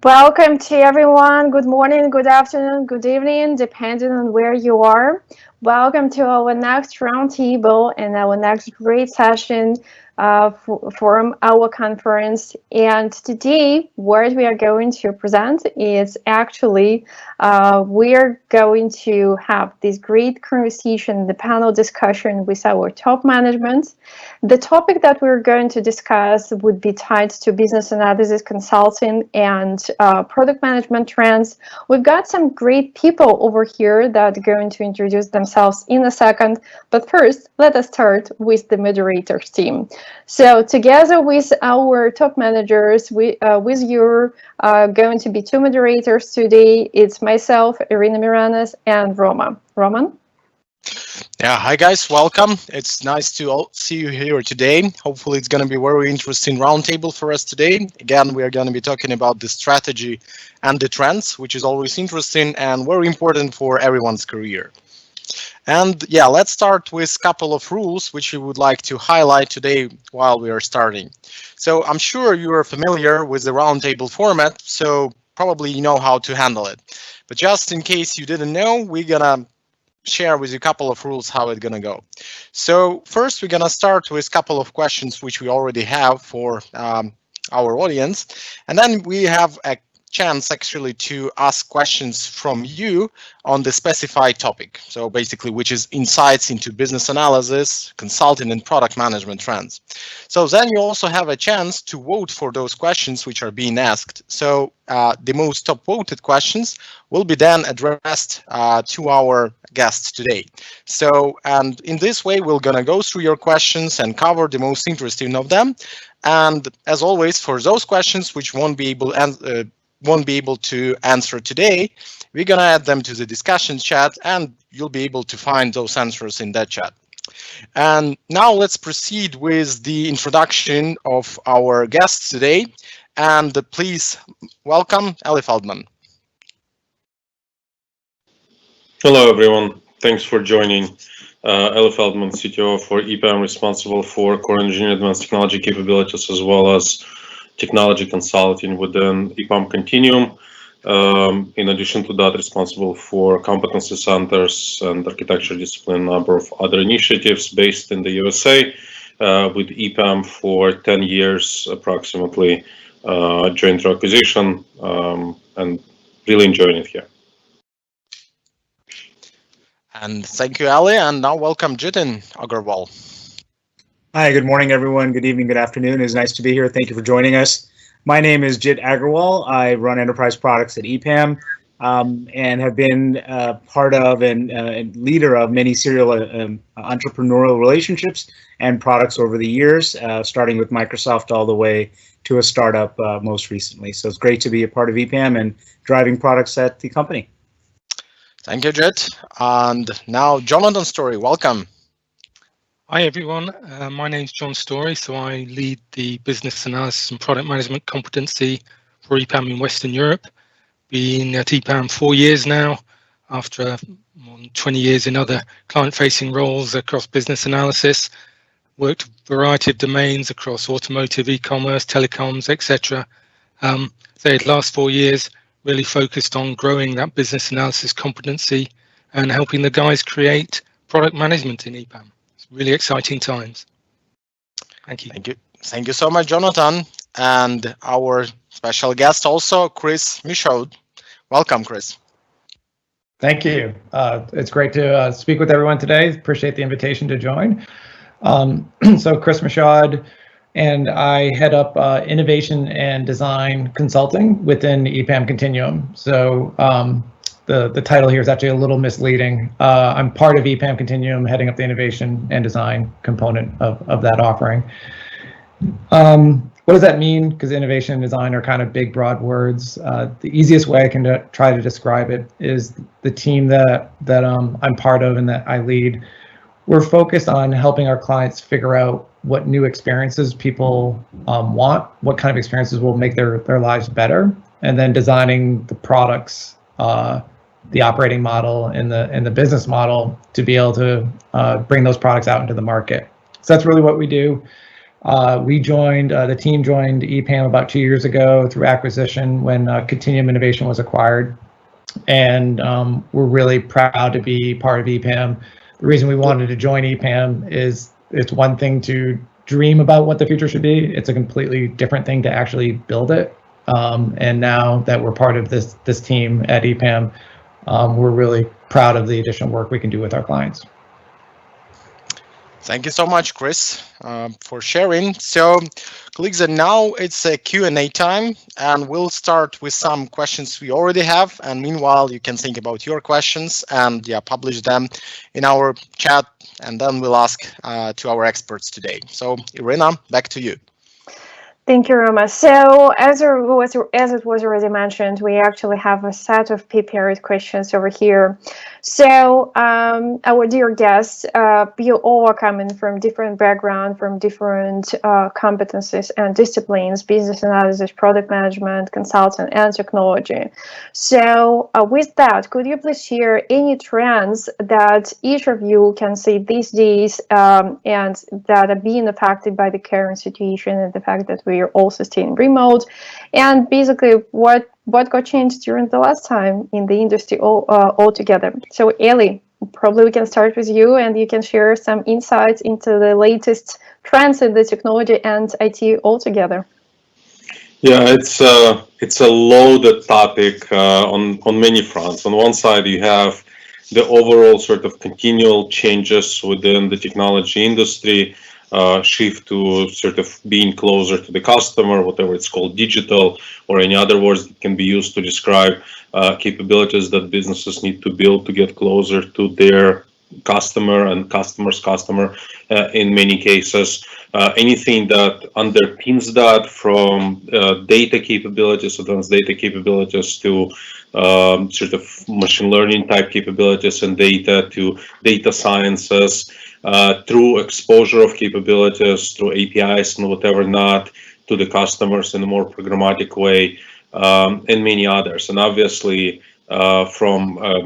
Welcome to everyone. Good morning, good afternoon, good evening, depending on where you are. Welcome to our next roundtable and our next great session from our conference. And today, what we are going to present is actually we are going to have this great conversation, the panel discussion with our top management. The topic that we're going to discuss would be tied to business analysis consulting and product management trends. We've got some great people over here that are going to introduce themselves in a second. But first, let us start with the moderators team. So together with our top managers, with you, going to be two moderators today. It's myself, Irina Miranes, and Roman. Yeah, hi guys, welcome. It's nice to see you here today. Hopefully it's going to be a very interesting roundtable for us today. Again, we are going to be talking about the strategy and the trends, which is always interesting and very important for everyone's career. And yeah, let's start with a couple of rules which we would like to highlight today while we are starting. So I'm sure you are familiar with the roundtable format, so probably you know how to handle it. But just in case you didn't know, we're going to share with you a couple of rules how it's gonna go. So first, we're gonna start with a couple of questions which we already have for our audience, and then we have a chance actually to ask questions from you on the specified topic. So basically, which is insights into business analysis, consulting, and product management trends. So then you also have a chance to vote for those questions which are being asked. So the most top voted questions will be then addressed to our guests today. So, and in this way, we're gonna go through your questions and cover the most interesting of them. And as always, for those questions which won't be able to answer today, we're gonna add them to the discussion chat, and you'll be able to find those answers in that chat. And now let's proceed with the introduction of our guests today. And please welcome Eli Feldman. Hello, everyone. Thanks for joining. Eli Feldman, CTO for EPAM, responsible for core engineering advanced technology capabilities, as well as technology consulting within EPAM Continuum. In addition to that, responsible for competency centers and architecture discipline, a number of other initiatives based in the USA with EPAM for 10 years approximately, joined through acquisition, and really enjoying it here. And thank you, Ali. And now welcome Jitin Agarwal. Hi, good morning, everyone. Good evening, good afternoon. It's nice to be here. Thank you for joining us. My name is Jit Agarwal. I run enterprise products at EPAM and have been part of and leader of many serial entrepreneurial relationships and products over the years, starting with Microsoft all the way to a startup most recently. So it's great to be a part of EPAM and driving products at the company. Thank you, Jit. And now Jonathan Story, welcome. Hi, everyone. My name's John Story. So I lead the business analysis and product management competency for EPAM in Western Europe. Been at EPAM 4 years now, after more than 20 years in other client-facing roles across business analysis. Worked a variety of domains across automotive, e-commerce, telecoms, etc. The last 4 years, really focused on growing that business analysis competency and helping the guys create product management in EPAM. It's really exciting times. Thank you. Thank you. Thank you so much, Jonathan. And our special guest also, Chris Michaud. Welcome, Chris. Thank you. It's great to speak with everyone today. Appreciate the invitation to join. So Chris Michaud, and I head up innovation and design consulting within EPAM Continuum. So the title here is actually a little misleading. I'm part of EPAM Continuum, heading up the innovation and design component of that offering. What does that mean? Because innovation and design are kind of big, broad words. The easiest way I can try to describe it is the team that I'm part of and that I lead. We're focused on helping our clients figure out what new experiences people want, what kind of experiences will make their lives better, and then designing the products, the operating model, and the business model to be able to bring those products out into the market. So that's really what we do. The team joined EPAM about 2 years ago through acquisition when Continuum Innovation was acquired. And we're really proud to be part of EPAM. The reason we wanted to join EPAM is it's one thing to dream about what the future should be. It's a completely different thing to actually build it. And now that we're part of this team at EPAM, we're really proud of the additional work we can do with our clients. Thank you so much, Chris, for sharing. So, colleagues, and now it's a Q&A time, and we'll start with some questions we already have. And meanwhile, you can think about your questions and publish them in our chat, and then we'll ask to our experts today. So, Irina, back to you. Thank you, Roma. So as it was already mentioned, we actually have a set of prepared questions over here. So our dear guests, you all are coming from different backgrounds, from different competencies and disciplines: business analysis, product management, consulting, and technology. So with that, could you please share any trends that each of you can see these days and that are being affected by the current situation and the fact that we are also staying remote, and basically what got changed during the last time in the industry altogether? So Eli, probably we can start with you, and you can share some insights into the latest trends in the technology and IT altogether. Yeah, it's a loaded topic on many fronts. On one side, you have the overall sort of continual changes within the technology industry, shift to sort of being closer to the customer, whatever it's called, digital, or any other words that can be used to describe capabilities that businesses need to build to get closer to their customer and customer's customer in many cases. Anything that underpins that, from data capabilities, advanced data capabilities, to sort of machine learning type capabilities and data, to data sciences, through exposure of capabilities, through APIs and whatever not, to the customers in a more programmatic way, and many others. And obviously, from delivery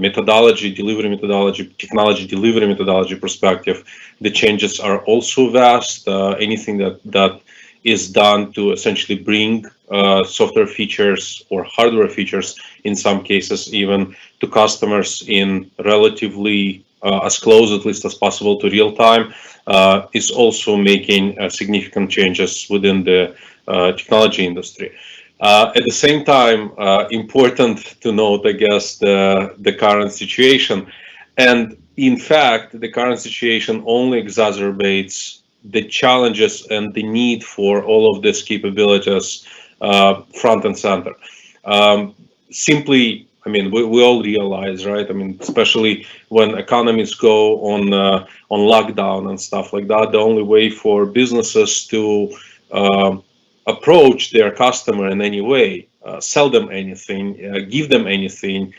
methodology, technology delivery methodology perspective, the changes are also vast. Anything that is done to essentially bring software features or hardware features, in some cases even, to customers in relatively as close, at least, as possible to real time, is also making significant changes within the technology industry. At the same time, important to note, I guess, the current situation. And in fact, the current situation only exacerbates the challenges and the need for all of these capabilities front and center. Simply, I mean, we all realize, right? I mean, especially when economies go on lockdown and stuff like that, the only way for businesses to approach their customer in any way, sell them anything, give them anything,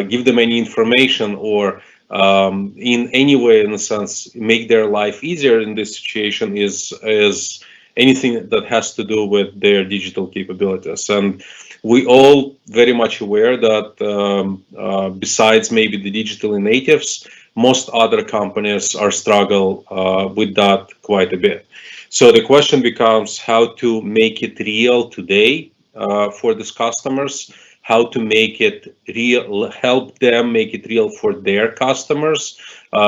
give them any information, or in any way, in a sense, make their life easier in this situation is anything that has to do with their digital capabilities. And we all very much aware that besides maybe the digital natives, most other companies are struggle with that quite a bit. So the question becomes how to make it real today for these customers, how to make it real, help them make it real for their customers,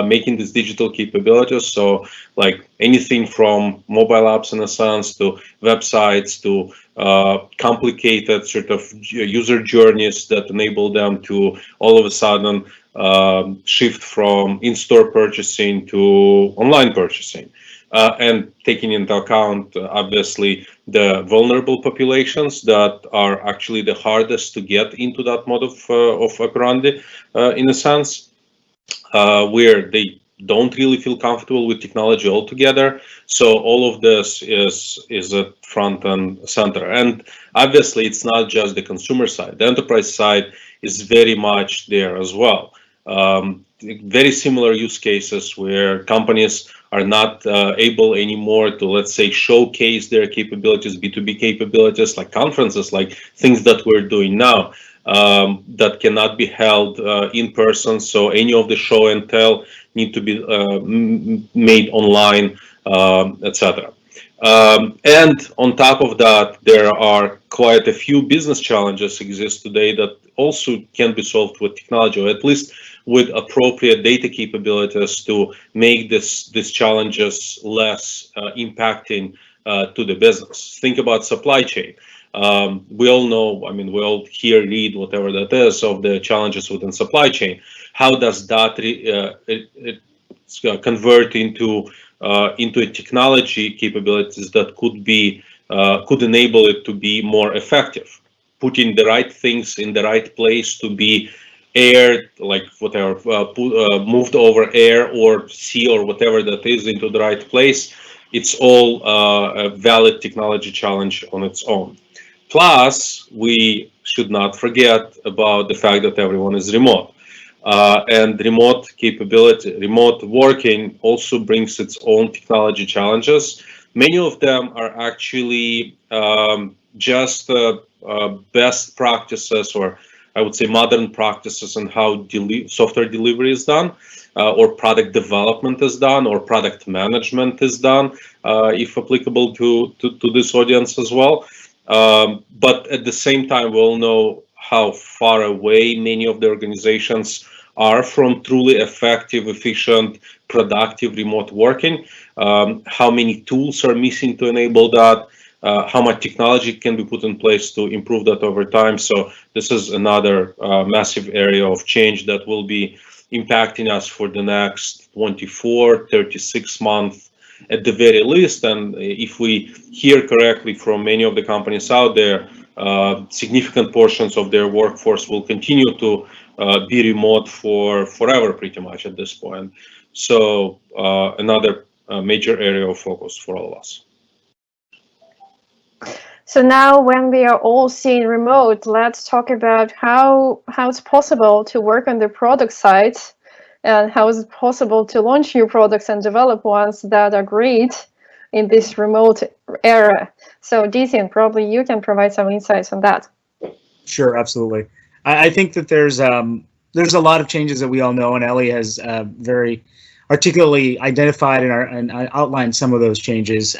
making these digital capabilities. So like anything from mobile apps, in a sense, to websites, to complicated sort of user journeys that enable them to all of a sudden shift from in-store purchasing to online purchasing. And taking into account, obviously, the vulnerable populations that are actually the hardest to get into that mode of operandi, in a sense, where they don't really feel comfortable with technology altogether. So all of this is at front and center. And obviously, it's not just the consumer side. The enterprise side is very much there as well. Very similar use cases where companies are not able anymore to, let's say, showcase their capabilities, B2B capabilities, like conferences, like things that we're doing now, that cannot be held in person. So any of the show and tell need to be made online, etc. And on top of that, there are quite a few business challenges exist today that also can be solved with technology, or at least with appropriate data capabilities to make these challenges less impacting to the business. Think about supply chain. We all know, I mean, we all hear, read, whatever that is, of the challenges within supply chain. How does that convert into a technology capabilities that could enable it to be more effective, putting the right things in the right place to be air, like whatever, moved over air or sea or whatever that is into the right place. It's all a valid technology challenge on its own. Plus, we should not forget about the fact that everyone is remote. And remote capability, remote working also brings its own technology challenges. Many of them are actually just best practices, or I would say modern practices on how software delivery is done, or product development is done, or product management is done, if applicable to this audience as well. But at the same time, we all know how far away many of the organizations are from truly effective, efficient, productive remote working, how many tools are missing to enable that, how much technology can be put in place to improve that over time. So this is another massive area of change that will be impacting us for the next 24, 36 months at the very least. And if we hear correctly from many of the companies out there, significant portions of their workforce will continue to be remote for forever, pretty much at this point. So another major area of focus for all of us. So now when we are all seeing remote, let's talk about how it's possible to work on the product side, and how is it possible to launch new products and develop ones that are great in this remote era. So Jason, probably you can provide some insights on that. Sure, absolutely. I think that there's a lot of changes that we all know, and Ellie has very articulately identified and outlined some of those changes.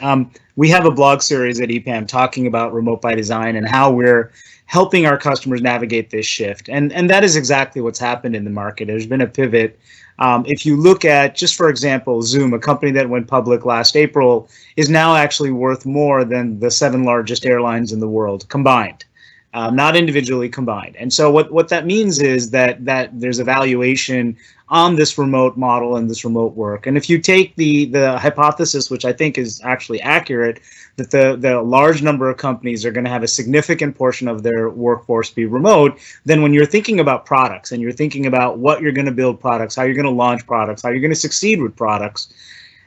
We have a blog series at EPAM talking about remote by design and how we're helping our customers navigate this shift. And that is exactly what's happened in the market. There's been a pivot. If you look at, just for example, Zoom, a company that went public last April, is now actually worth more than the 7 largest airlines in the world combined. Not individually combined. And so what that means is that there's a valuation on this remote model and this remote work. And if you take the hypothesis, which I think is actually accurate, that the large number of companies are going to have a significant portion of their workforce be remote, then when you're thinking about products and you're thinking about what you're going to build products, how you're going to launch products, how you're going to succeed with products,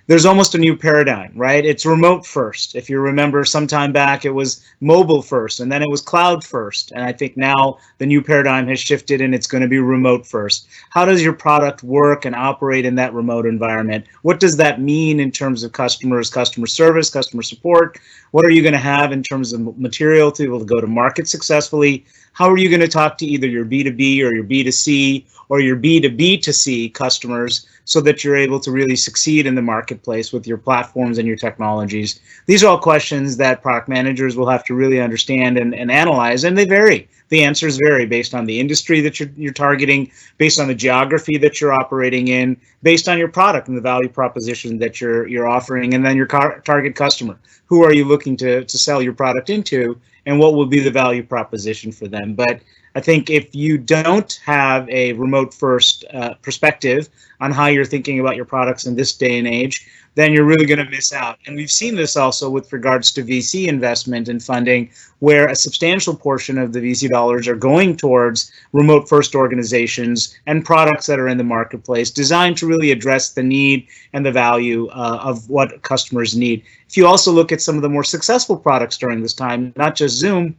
there's almost a new paradigm, right? It's remote first. If you remember, some time back, it was mobile first, and then it was cloud first. And I think now the new paradigm has shifted and it's going to be remote first. How does your product work and operate in that remote environment? What does that mean in terms of customers, customer service, customer support? What are you going to have in terms of material to be able to go to market successfully? How are you going to talk to either your B2B or your B2C or your B2B2C customers so that you're able to really succeed in the marketplace with your platforms and your technologies? These are all questions that product managers will have to really understand and analyze, and they vary. The answers vary based on the industry that you're targeting, based on the geography that you're operating in, based on your product and the value proposition that you're offering, and then your target customer. Who are you looking to sell your product into, and what will be the value proposition for them? But I think if you don't have a remote first perspective on how you're thinking about your products in this day and age, then you're really going to miss out. And we've seen this also with regards to VC investment and funding, where a substantial portion of the VC dollars are going towards remote first organizations and products that are in the marketplace designed to really address the need and the value of what customers need. If you also look at some of the more successful products during this time, not just Zoom,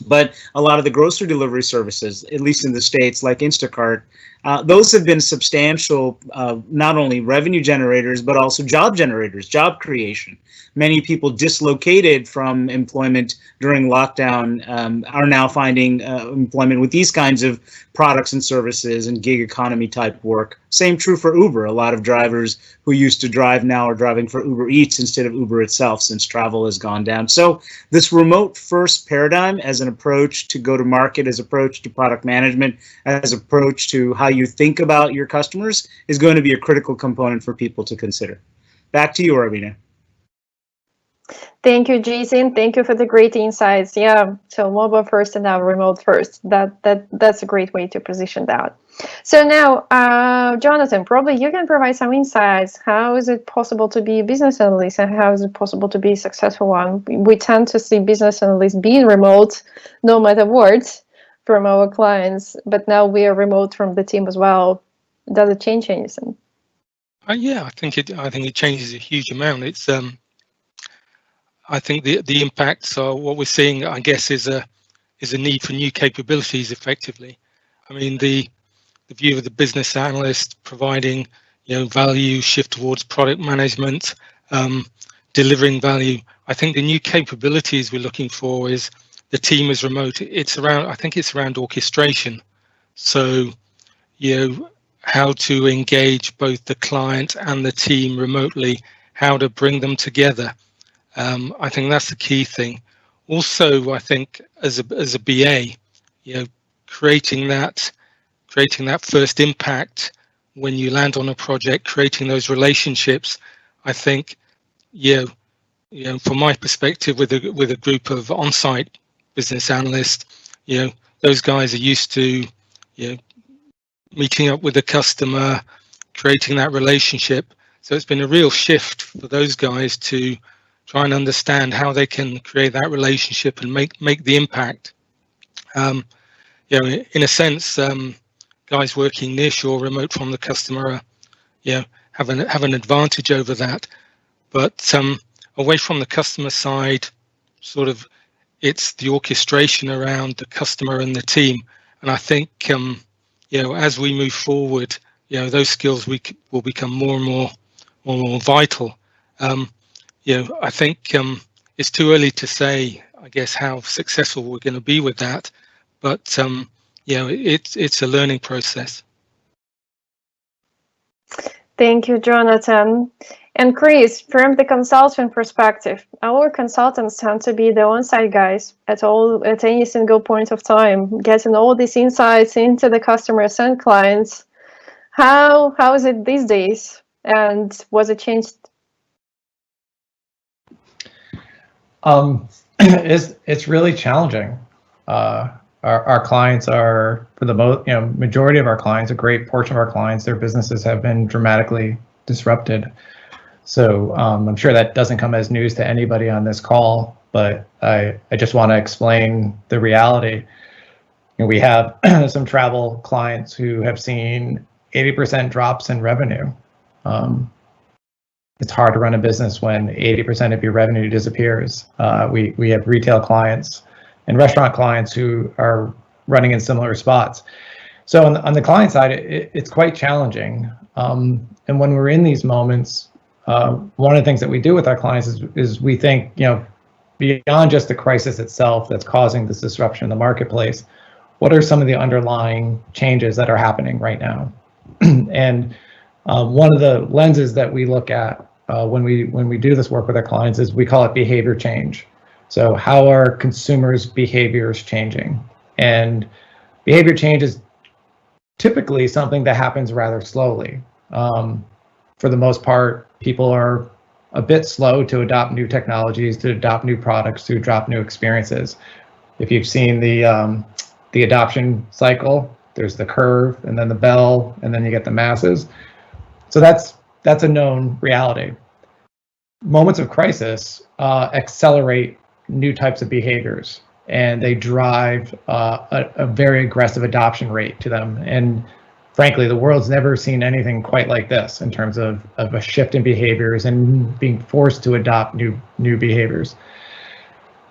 but a lot of the grocery delivery services, at least in the States, like Instacart, Those have been substantial, not only revenue generators, but also job generators, job creation. Many people dislocated from employment during lockdown are now finding employment with these kinds of products and services and gig economy type work. Same true for Uber. A lot of drivers who used to drive now are driving for Uber Eats instead of Uber itself, since travel has gone down. So this remote first paradigm as an approach to go to market, as approach to product management, as approach to how you think about your customers is going to be a critical component for people to consider. Back to you, Arvina. Thank you, Jason. Thank you for the great insights. Yeah, so mobile first and now remote first. That's a great way to position that. So now, Jonathan, probably you can provide some insights. How is it possible to be a business analyst, and how is it possible to be a successful one? We tend to see business analysts being remote, no matter what, from our clients, but now we are remote from the team as well. Does it change anything? Yeah, I think it changes a huge amount. It's I think the impacts are what we're seeing, I guess, is a need for new capabilities effectively. I mean, the view of the business analyst providing, value, shift towards product management, delivering value. I think the new capabilities we're looking for is the team is remote. I think it's around orchestration. So, how to engage both the client and the team remotely, how to bring them together. I think that's the key thing. Also, I think as a BA, creating that first impact when you land on a project, creating those relationships. I think, from my perspective, with a group of on-site business analysts, those guys are used to, meeting up with the customer, creating that relationship. So it's been a real shift for those guys to try and understand how they can create that relationship and make the impact. In a sense, guys working nearshore, remote from the customer, have an advantage over that. But away from the customer side, sort of, it's the orchestration around the customer and the team. And I think, as we move forward, those skills will become more and more vital. I think it's too early to say, I guess, how successful we're going to be with that, but it's a learning process. Thank you, Jonathan. And Chris, from the consultant perspective, our consultants tend to be the on-site guys at any single point of time, getting all these insights into the customers and clients. How is it these days, and was it changed? It's really challenging. Our clients are, for the majority of our clients, a great portion of our clients, their businesses have been dramatically disrupted. So I'm sure that doesn't come as news to anybody on this call, but I just want to explain the reality. We have some travel clients who have seen 80% drops in revenue. It's hard to run a business when 80% of your revenue disappears. We have retail clients and restaurant clients who are running in similar spots. So on the client side, it's quite challenging. And when we're in these moments, one of the things that we do with our clients is we think, beyond just the crisis itself that's causing this disruption in the marketplace, what are some of the underlying changes that are happening right now? And one of the lenses that we look at when we do this work with our clients is we call it behavior change. So how are consumers' behaviors changing? And behavior change is typically something that happens rather slowly. For the most part, people are a bit slow to adopt new technologies, to adopt new products, to adopt new experiences. If you've seen the adoption cycle, there's the curve, and then the bell, and then you get the masses. So that's a known reality. Moments of crisis accelerate new types of behaviors, and they drive a very aggressive adoption rate to them. And frankly, the world's never seen anything quite like this in terms of a shift in behaviors and being forced to adopt new behaviors.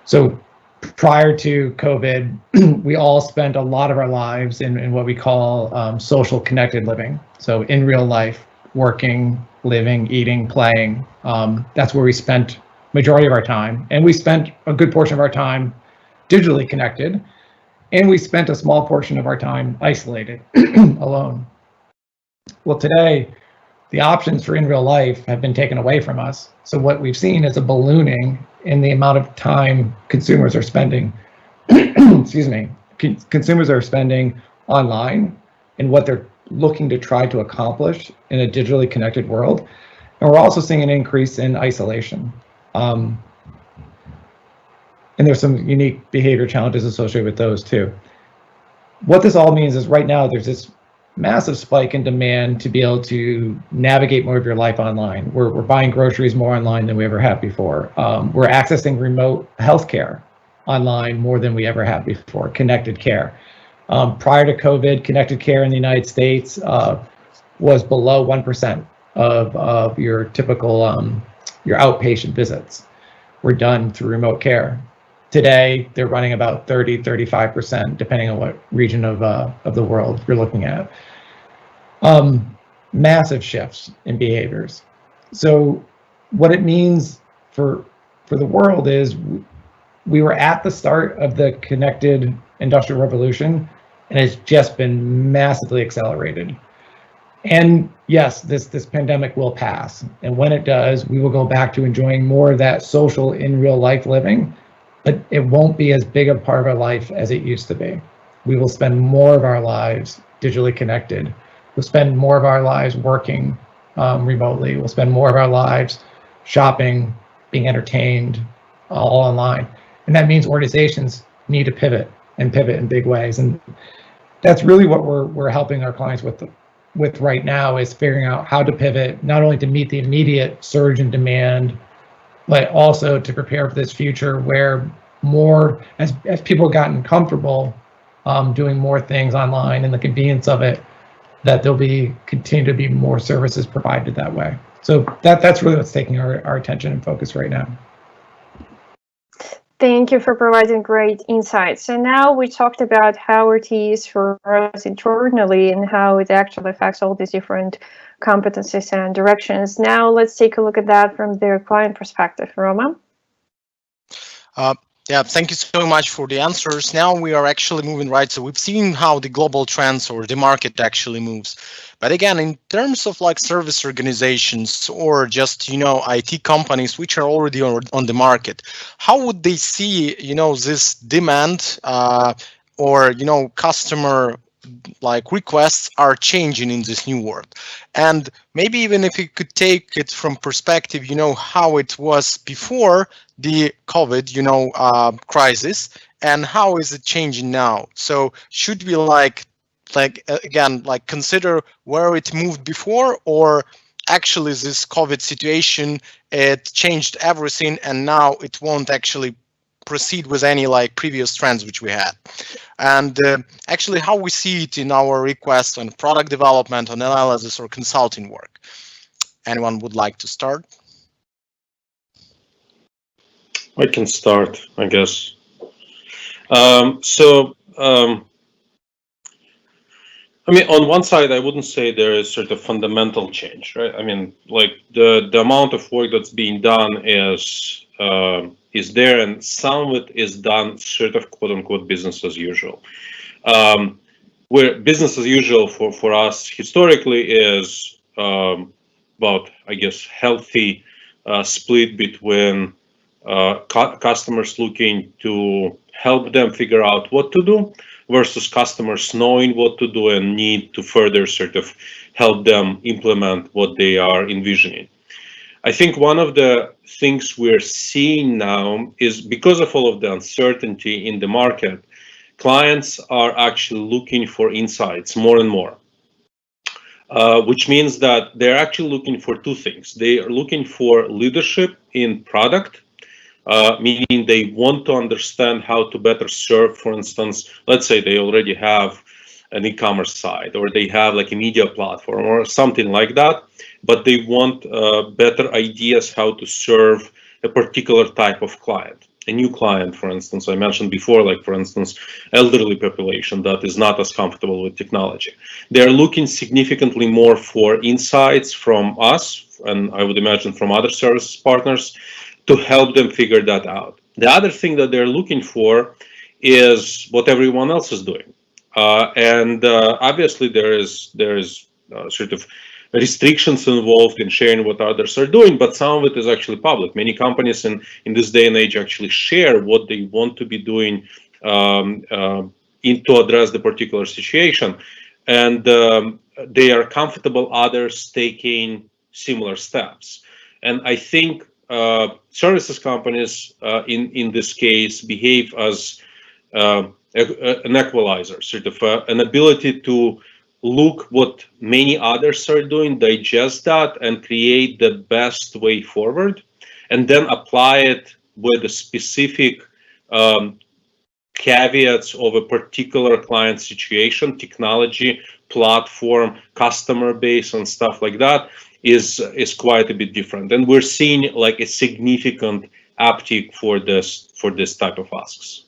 So prior to COVID, we all spent a lot of our lives in what we call social connected living. So in real life, working, living, eating, playing. That's where we spent majority of our time. And we spent a good portion of our time digitally connected. And we spent a small portion of our time isolated, alone. Well, today, the options for in real life have been taken away from us. So what we've seen is a ballooning in the amount of time consumers are spending, excuse me, consumers are spending online and what they're looking to try to accomplish in a digitally connected world. And we're also seeing an increase in isolation. And there's some unique behavior challenges associated with those too. What this all means is right now there's this massive spike in demand to be able to navigate more of your life online. We're buying groceries more online than we ever have before. We're accessing remote healthcare online more than we ever have before, connected care. Prior to COVID, connected care in the United States was below 1% of your typical your outpatient visits were done through remote care. Today, they're running about 30, 35%, depending on what region of the world you're looking at. Massive shifts in behaviors. So what it means for the world is we were at the start of the connected industrial revolution, and it's just been massively accelerated. And yes, this pandemic will pass. And when it does, we will go back to enjoying more of that social in real life living, but it won't be as big a part of our life as it used to be. We will spend more of our lives digitally connected. We'll spend more of our lives working remotely. We'll spend more of our lives shopping, being entertained, all online. And that means organizations need to pivot in big ways. And that's really what we're helping our clients with right now, is figuring out how to pivot, not only to meet the immediate surge in demand, but also to prepare for this future where more, as people have gotten comfortable doing more things online and the convenience of it, that there'll continue to be more services provided that way. So that's really what's taking our attention and focus right now. Thank you for providing great insights. So now we talked about how it is for us internally and how it actually affects all these different competencies and directions. Now let's take a look at that from their client perspective. Roman? Yeah, thank you so much for the answers. Now we are actually moving right. So we've seen how the global trends or the market actually moves. But again, in terms of like service organizations or just, IT companies which are already on the market, how would they see, this demand or, customer like requests are changing in this new world? And maybe even if you could take it from perspective, how it was before the COVID, crisis, and how is it changing now? So should we again, consider where it moved before, or actually this COVID situation, it changed everything and now it won't actually proceed with any previous trends which we had? And actually how we see it in our requests on product development, on analysis or consulting work. Anyone would like to start? I can start, I guess. On one side, I wouldn't say there is sort of fundamental change, right? The amount of work that's being done is there, and some of it is done sort of quote unquote business as usual. Where business as usual for us historically is about, I guess, healthy split between customers looking to help them figure out what to do versus customers knowing what to do and need to further sort of help them implement what they are envisioning. I think one of the things we're seeing now is, because of all of the uncertainty in the market, clients are actually looking for insights more and more, which means that they're actually looking for two things. They are looking for leadership in product, meaning they want to understand how to better serve. For instance, let's say they already have an e-commerce site, or they have like a media platform or something like that, but they want better ideas how to serve a particular type of client. a new client, for instance, I mentioned before, like for instance, elderly population that is not as comfortable with technology. They're looking significantly more for insights from us, and I would imagine from other service partners, to help them figure that out. The other thing that they're looking for is what everyone else is doing. Obviously there is sort of restrictions involved in sharing what others are doing, but some of it is actually public. Many companies in this day and age actually share what they want to be doing to address the particular situation. And they are comfortable others taking similar steps. And I think services companies in this case behave as an equalizer, sort of an ability to look what many others are doing, digest that, and create the best way forward, and then apply it with the specific caveats of a particular client situation, technology, platform, customer base, and stuff like that is quite a bit different. And we're seeing like a significant uptick for this type of asks.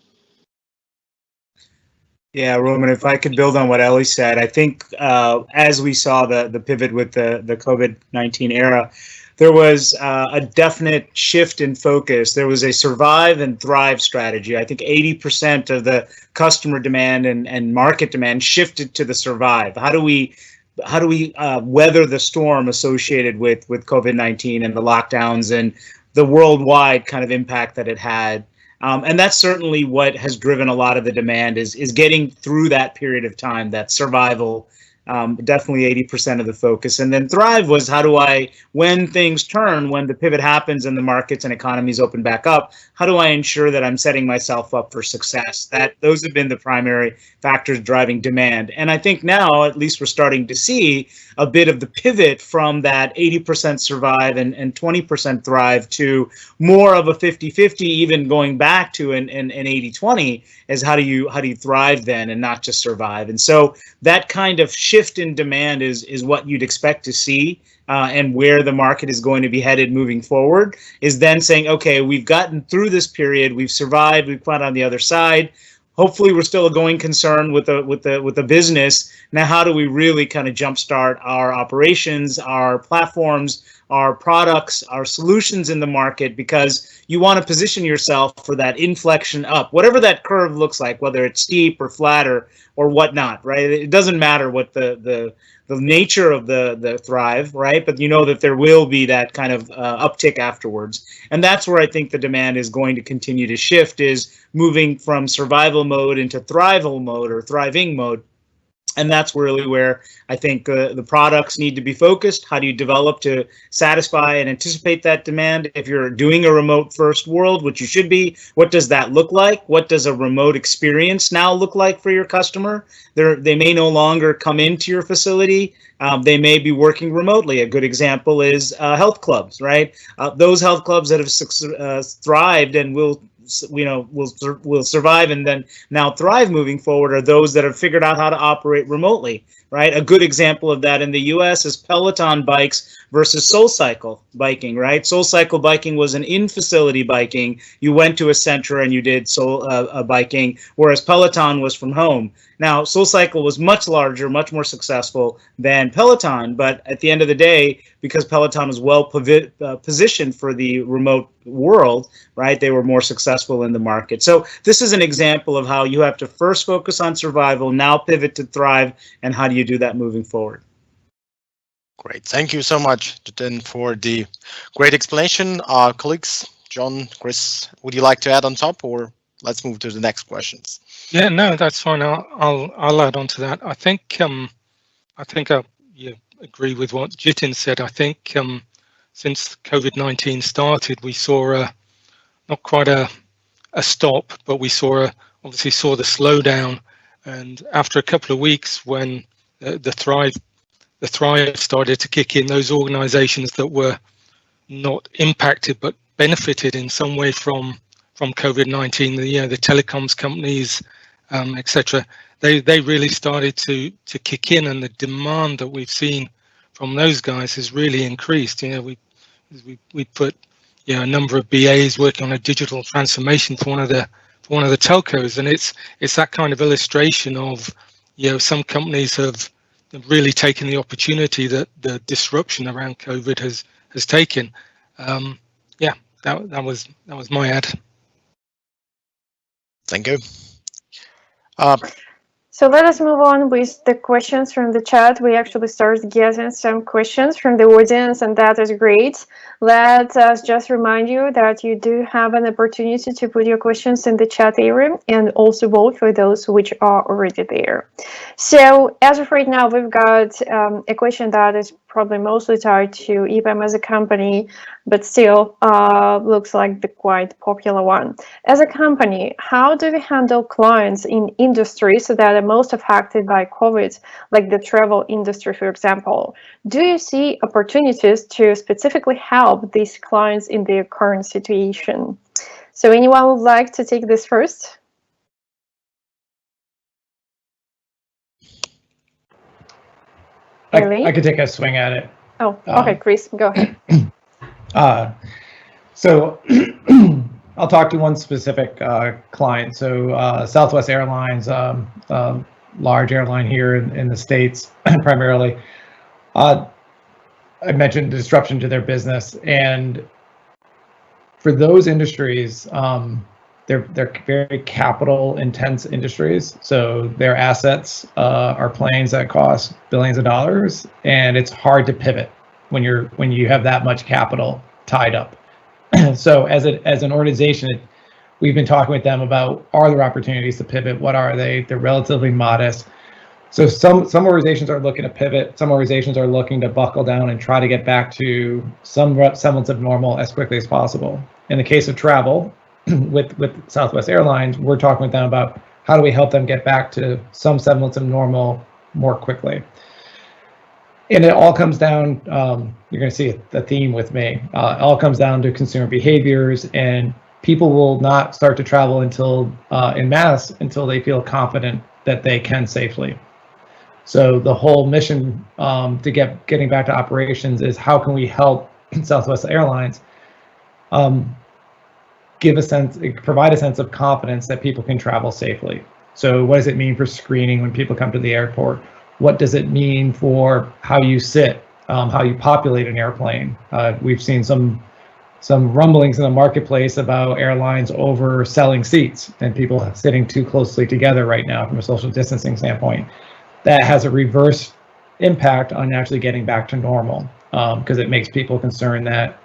Yeah, Roman, if I could build on what Ellie said, I think as we saw the pivot with the COVID-19 era, there was a definite shift in focus. There was a survive and thrive strategy. I think 80% of the customer demand and market demand shifted to the survive. How do we weather the storm associated with COVID-19 and the lockdowns and the worldwide kind of impact that it had? And that's certainly what has driven a lot of the demand is getting through that period of time, that survival, definitely 80% of the focus. And then thrive was how do I, when things turn, when the pivot happens and the markets and economies open back up, how do I ensure that I'm setting myself up for success? Those have been the primary factors driving demand. And I think now, at least we're starting to see a bit of the pivot from that 80% survive and 20% thrive to more of a 50-50, even going back to an 80-20 as how do you thrive then and not just survive. And so that kind of shift in demand is what you'd expect to see, and where the market is going to be headed moving forward is then saying, okay, we've gotten through this period, we've survived, we've come out on the other side. Hopefully, we're still a going concern with the business. Now, how do we really kind of jumpstart our operations, our platforms, our products, our solutions in the market? Because you want to position yourself for that inflection up, whatever that curve looks like, whether it's steep or flat or whatnot, right? It doesn't matter what the nature of the thrive, right? But you know that there will be that kind of uptick afterwards. And that's where I think the demand is going to continue to shift, is moving from survival mode into thrival mode or thriving mode. And that's really where I think the products need to be focused. How do you develop to satisfy and anticipate that demand? If you're doing a remote first world, which you should be, what does that look like? What does a remote experience now look like for your customer? They may no longer come into your facility. They may be working remotely. A good example is health clubs, right? Those health clubs that have thrived and will survive and then now thrive moving forward are those that have figured out how to operate remotely, right? A good example of that in the US is Peloton bikes versus SoulCycle biking, right? SoulCycle biking was an in-facility biking. You went to a center and you did biking, whereas Peloton was from home. Now, SoulCycle was much larger, much more successful than Peloton, but at the end of the day, because Peloton was well positioned for the remote world, right, they were more successful in the market. So this is an example of how you have to first focus on survival, now pivot to thrive, and how do you do that moving forward? Great. Thank you so much, Jitin, for the great explanation. Colleagues, John, Chris, would you like to add on top, or let's move to the next questions? Yeah, no, that's fine. I'll add on to that. I think I agree with what Jitin said. I think since COVID-19 started, we saw not quite a stop, but we obviously saw the slowdown. And after a couple of weeks, when the thrive started to kick in, those organizations that were not impacted but benefited in some way from COVID-19, the telecoms companies, etc., they really started to kick in, and the demand that we've seen from those guys has really increased. We put a number of BAs working on a digital transformation for one of the telcos, and it's that kind of illustration of some companies have really taken the opportunity that the disruption around COVID has taken. That was my ad. Thank you. So let us move on with the questions from the chat. We actually started getting some questions from the audience, and that is great. Let us just remind you that you do have an opportunity to put your questions in the chat area and also vote for those which are already there. So as of right now, we've got a question that is probably mostly tied to EPAM as a company, but still looks like the quite popular one. As a company, how do we handle clients in industries that are most affected by COVID, like the travel industry, for example? Do you see opportunities to specifically help these clients in their current situation? So anyone would like to take this first? I could take a swing at it. Oh, okay, Chris, go ahead. So I'll talk to one specific client. So Southwest Airlines, large airline here in the States, primarily. I mentioned disruption to their business, and for those industries, they're very capital intense industries. So their assets are planes that cost billions of dollars, and it's hard to pivot when you have that much capital tied up. So as an organization, we've been talking with them about, are there opportunities to pivot? What are they? They're relatively modest. So some organizations are looking to pivot. Some organizations are looking to buckle down and try to get back to some semblance of normal as quickly as possible. In the case of travel, with Southwest Airlines, we're talking with them about how do we help them get back to some semblance of normal more quickly. And it all comes down, you're going to see the theme with me, it all comes down to consumer behaviors, and people will not start to travel until en masse until they feel confident that they can safely. So the whole mission to getting back to operations is how can we help Southwest Airlines provide a sense of confidence that people can travel safely. So what does it mean for screening when people come to the airport? What does it mean for how you sit, how you populate an airplane? We've seen some rumblings in the marketplace about airlines overselling seats and people sitting too closely together right now from a social distancing standpoint. That has a reverse impact on actually getting back to normal because it makes people concerned that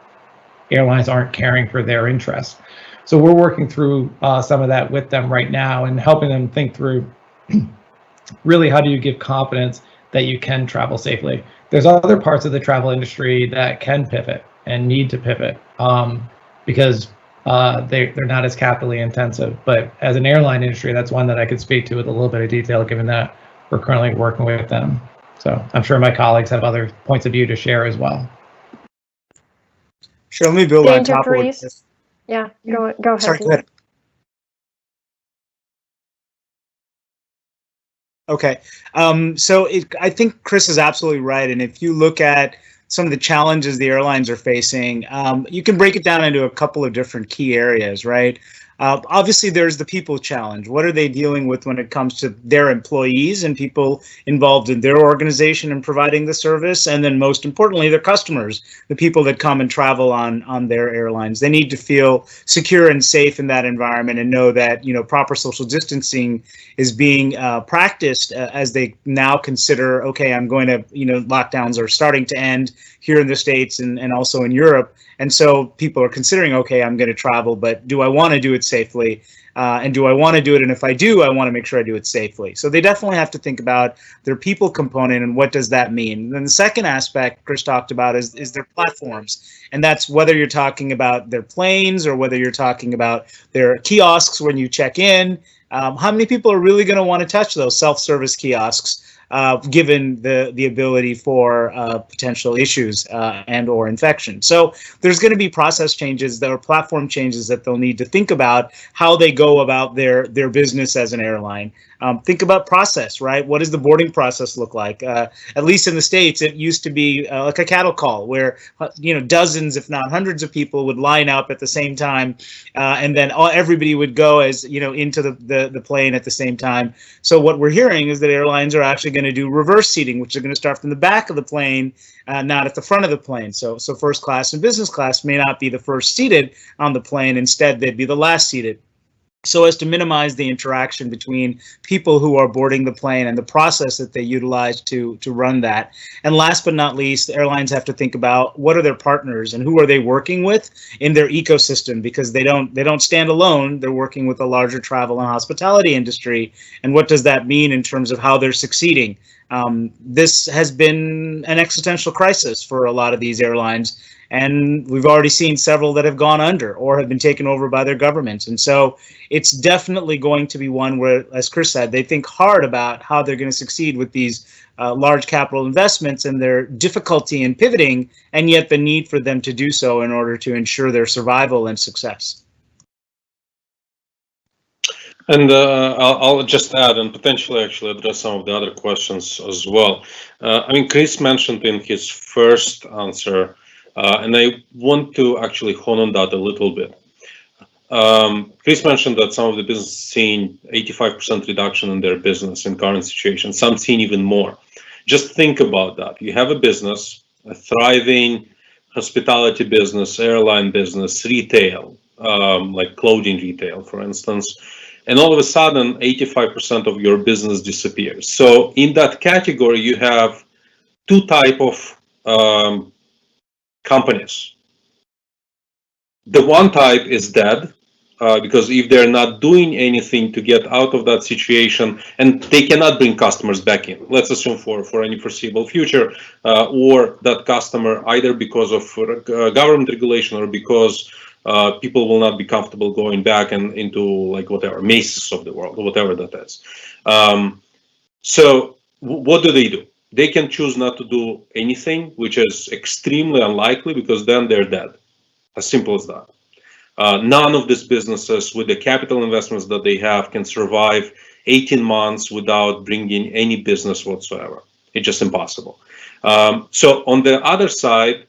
airlines aren't caring for their interests. So we're working through some of that with them right now and helping them think through really how do you give confidence that you can travel safely. There's other parts of the travel industry that can pivot and need to pivot because they're not as capitally intensive. But as an airline industry, that's one that I could speak to with a little bit of detail, given that we're currently working with them. So I'm sure my colleagues have other points of view to share as well. Sure, let me build on top of this. Yeah, go ahead. Sorry, go ahead. Okay, so I think Chris is absolutely right. And if you look at some of the challenges the airlines are facing, you can break it down into a couple of different key areas, right? Obviously, there's the people challenge. What are they dealing with when it comes to their employees and people involved in their organization and providing the service? And then most importantly, their customers, the people that come and travel on their airlines. They need to feel secure and safe in that environment and know that, proper social distancing is being practiced as they now consider, okay, I'm going to, lockdowns are starting to end here in the States and also in Europe. And so people are considering, okay, I'm going to travel, but do I want to do it safely? And do I want to do it? And if I do, I want to make sure I do it safely. So they definitely have to think about their people component and what does that mean. And then the second aspect Chris talked about is their platforms. And that's whether you're talking about their planes or whether you're talking about their kiosks when you check in. How many people are really going to want to touch those self-service kiosks? Given the ability for potential issues and or infection. So there's going to be process changes or platform changes that they'll need to think about how they go about their business as an airline. Think about process, right? What does the boarding process look like? At least in the States, it used to be like a cattle call where, dozens, if not hundreds of people would line up at the same time. And then everybody would go into the plane at the same time. So what we're hearing is that airlines are actually going to do reverse seating, which are going to start from the back of the plane, not at the front of the plane. So first class and business class may not be the first seated on the plane. Instead, they'd be the last seated, so as to minimize the interaction between people who are boarding the plane and the process that they utilize to run that. And last but not least, airlines have to think about what are their partners and who are they working with in their ecosystem, because they don't stand alone. They're working with a larger travel and hospitality industry. And what does that mean in terms of how they're succeeding? This has been an existential crisis for a lot of these airlines. And we've already seen several that have gone under or have been taken over by their governments. And so it's definitely going to be one where, as Chris said, they think hard about how they're going to succeed with these large capital investments and their difficulty in pivoting, and yet the need for them to do so in order to ensure their survival and success. And I'll just add and potentially actually address some of the other questions as well. Chris mentioned in his first answer, and I want to actually hone on that a little bit. Chris mentioned that some of the businesses seeing 85% reduction in their business in current situation, some seeing even more. Just think about that. You have a business, a thriving hospitality business, airline business, retail, like clothing retail, for instance, and all of a sudden 85% of your business disappears. So in that category, you have two types of companies. The one type is dead, because if they're not doing anything to get out of that situation, and they cannot bring customers back in, let's assume for any foreseeable future, or that customer, either because of government regulation or because people will not be comfortable going back and into like whatever Macy's of the world or whatever that is. So what do? They can choose not to do anything, which is extremely unlikely because then they're dead. As simple as that. None of these businesses with the capital investments that they have can survive 18 months without bringing any business whatsoever. It's just impossible. So on the other side,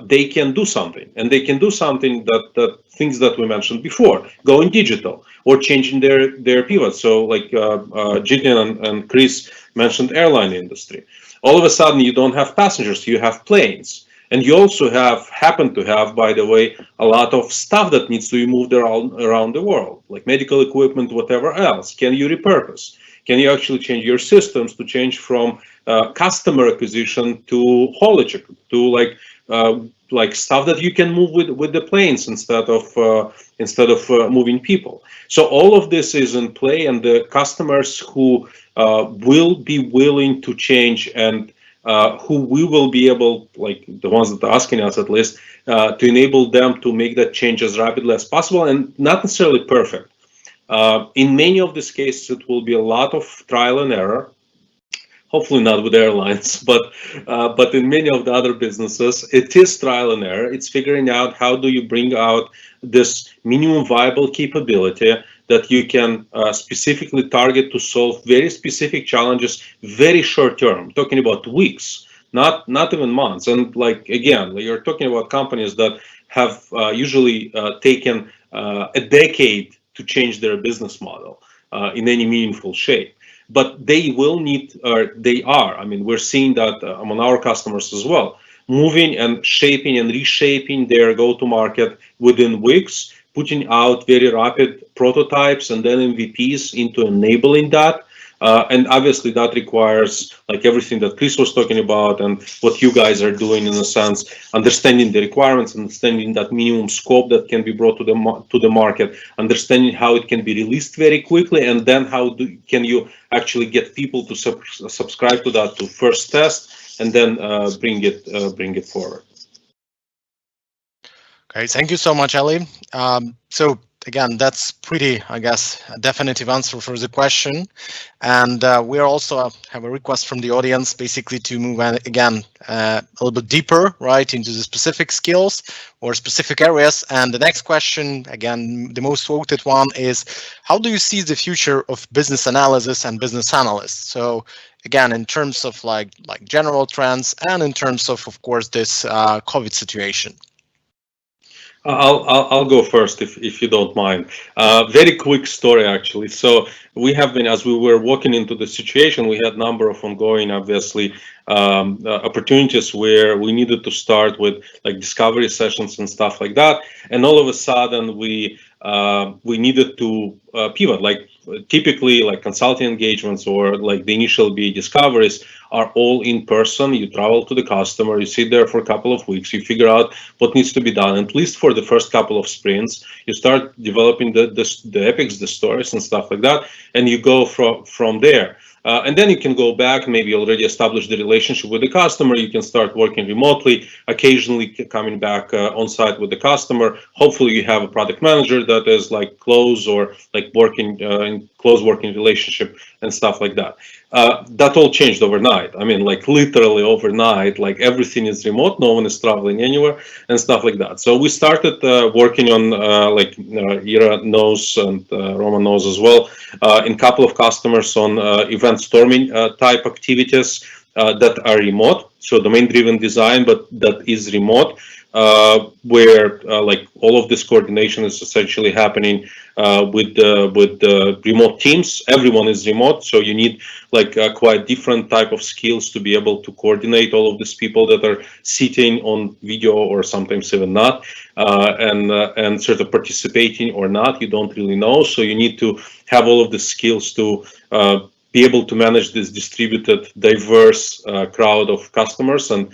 they can do something, and they can do something that things that we mentioned before, going digital or changing their pivot. So like Jitin and Chris mentioned airline industry. All of a sudden you don't have passengers, you have planes. And you also happen to have, by the way, a lot of stuff that needs to be moved around the world, like medical equipment, whatever else. Can you repurpose? Can you actually change your systems to change from customer acquisition to haulage, to like stuff that you can move with the planes instead of moving people? So all of this is in play, and the customers who will be willing to change and who we will be able, like the ones that are asking us at least, to enable them to make that change as rapidly as possible, and not necessarily perfect. In many of these cases, it will be a lot of trial and error. Hopefully not with airlines, but in many of the other businesses, it is trial and error. It's figuring out how do you bring out this minimum viable capability that you can specifically target to solve very specific challenges very short term, talking about weeks, not even months. And like, again, you're talking about companies that have usually taken a decade to change their business model in any meaningful shape. But they will need, or they are, I mean, we're seeing that among our customers as well, moving and shaping and reshaping their go-to-market within weeks, putting out very rapid prototypes and then MVPs into enabling that. And obviously that requires, like everything that Chris was talking about and what you guys are doing, in a sense, understanding the requirements, understanding that minimum scope that can be brought to the market, understanding how it can be released very quickly, and then how can you actually get people to subscribe to that, to first test, and then bring it forward. Okay, thank you so much, Eli. So again, that's pretty, I guess, a definitive answer for the question. And we also have a request from the audience, basically to move again a little bit deeper, right, into the specific skills or specific areas. And the next question, again, the most voted one is, how do you see the future of business analysis and business analysts? So again, in terms of like general trends and in terms of course, this COVID situation. I'll go first if you don't mind. Very quick story actually. So we have been, as we were walking into the situation, we had a number of ongoing, obviously, opportunities where we needed to start with like discovery sessions and stuff like that. And all of a sudden we needed to pivot. Like typically like consulting engagements or like the initial BA discoveries are all in person. You travel to the customer, you sit there for a couple of weeks, you figure out what needs to be done. At least for the first couple of sprints, you start developing the epics, the stories and stuff like that, and you go from there. And then you can go back, maybe already establish the relationship with the customer. You can start working remotely, occasionally coming back on site with the customer. Hopefully you have a product manager that is like close or like working in close working relationship and stuff like that. That all changed overnight. I mean, like literally overnight, like everything is remote. No one is traveling anywhere and stuff like that. So we started working on like Ira knows and Roman knows as well, in a couple of customers on event storming type activities that are remote. So domain-driven design, but that is remote, where like all of this coordination is essentially happening with the remote teams. Everyone is remote, so you need like quite different type of skills to be able to coordinate all of these people that are sitting on video or sometimes even not, and sort of participating or not. You don't really know, so you need to have all of the skills to be able to manage this distributed, diverse crowd of customers and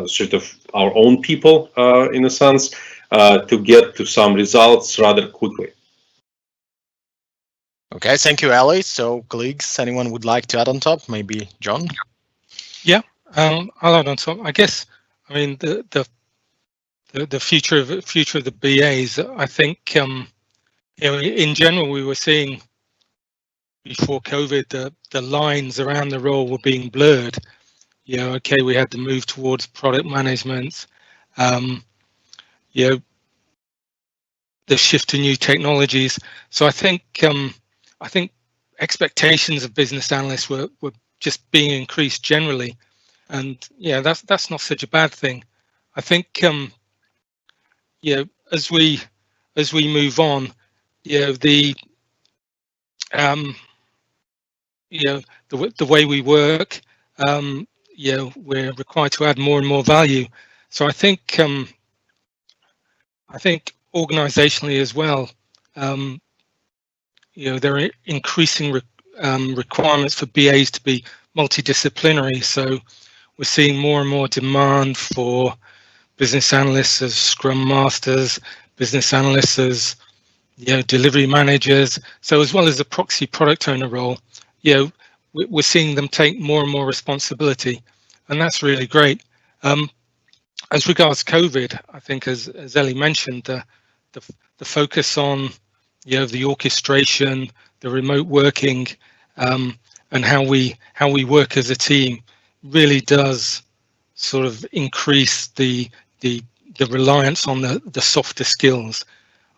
sort of our own people in a sense, to get to some results rather quickly. Okay, thank you, Ali. So colleagues, anyone would like to add on top? Maybe John? Yeah, I'll add on top. I guess, I mean, the future of the BAs, I think, you know, in general, we were seeing before COVID, the lines around the role were being blurred. You know, okay, we had to move towards product management. You know, the shift to new technologies. So I think expectations of business analysts were just being increased generally, and yeah, that's not such a bad thing. I think you know, as we move on, you know, the way we work, you know, we're required to add more and more value. So I think organizationally as well, you know, there are increasing requirements for BAs to be multidisciplinary. So we're seeing more and more demand for business analysts as Scrum Masters, business analysts as, you know, delivery managers. So as well as the proxy product owner role, you know, we're seeing them take more and more responsibility, and that's really great. As regards COVID, I think, as Ellie mentioned, the focus on, you know, the orchestration, the remote working, and how we work as a team really does sort of increase the reliance on the softer skills.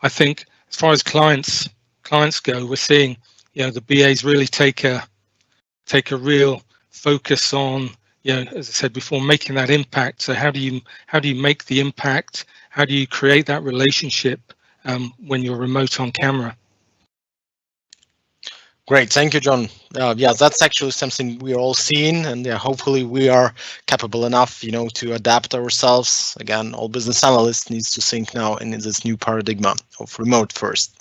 I think as far as clients go, we're seeing, you know, the BAs really take a real focus on, you know, as I said before, making that impact. So how do you make the impact? How do you create that relationship when you're remote on camera? Great, thank you, John. Yeah, that's actually something we are all seeing, and yeah, hopefully we are capable enough, you know, to adapt ourselves. Again, all business analysts needs to think now in this new paradigm of remote first.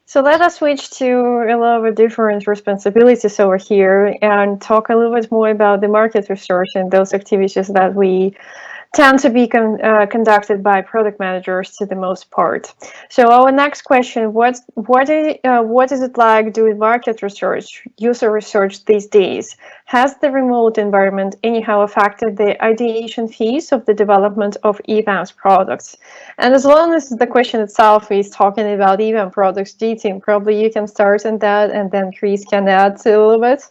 So let us switch to a little bit different responsibilities over here and talk a little bit more about the market research and those activities that we tend to be conducted by product managers to the most part. So our next question: what is it like doing market research, user research these days? Has the remote environment anyhow affected the ideation phase of the development of EPAM's products? And as long as the question itself is talking about EPAM products, Jitin, probably you can start on that, and then Chris can add a little bit.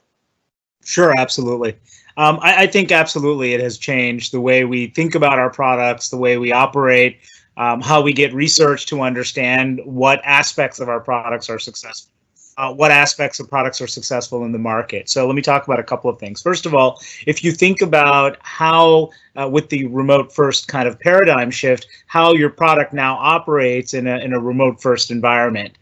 Sure, absolutely. I think absolutely it has changed the way we think about our products, the way we operate, how we get research to understand what aspects of our products are successful. What aspects of products are successful in the market. So let me talk about a couple of things. First of all, if you think about how, with the remote first kind of paradigm shift, how your product now operates in a remote first environment.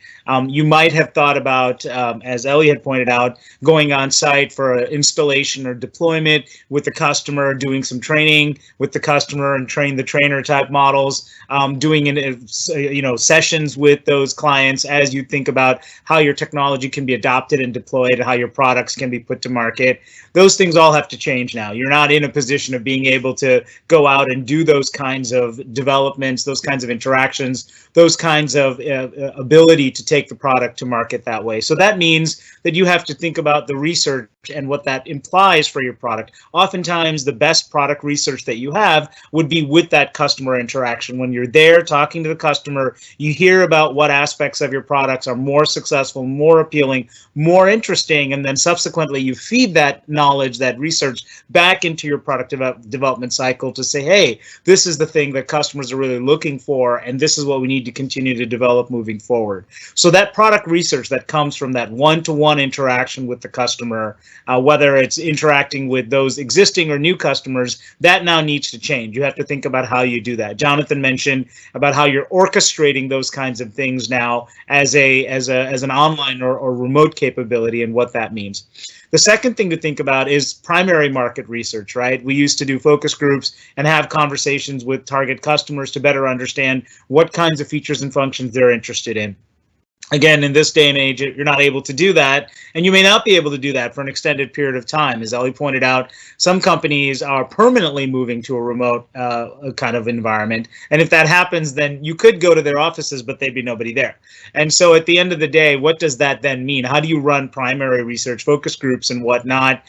You might have thought about, as Ellie had pointed out, going on site for an installation or deployment with the customer, doing some training with the customer and train the trainer type models, doing sessions with those clients as you think about how your technology can be adopted and deployed, how your products can be put to market. Those things all have to change now. You're not in a position of being able to go out and do those kinds of developments, those kinds of interactions, those kinds of ability to take the product to market that way. So that means that you have to think about the research and what that implies for your product. Oftentimes, the best product research that you have would be with that customer interaction. When you're there talking to the customer, you hear about what aspects of your products are more successful, more appealing, more interesting, and then subsequently you feed that knowledge, that research back into your product development cycle to say, hey, this is the thing that customers are really looking for, and this is what we need to continue to develop moving forward. So that product research that comes from that one-to-one interaction with the customer, whether it's interacting with those existing or new customers, that now needs to change. You have to think about how you do that. Jonathan mentioned about how you're orchestrating those kinds of things now as an online or remote capability and what that means. The second thing to think about is primary market research, right? We used to do focus groups and have conversations with target customers to better understand what kinds of features and functions they're interested in. Again, in this day and age, you're not able to do that, and you may not be able to do that for an extended period of time. As Ellie pointed out, some companies are permanently moving to a remote kind of environment, and if that happens, then you could go to their offices, but there'd be nobody there. And so at the end of the day, what does that then mean? How do you run primary research, focus groups, and whatnot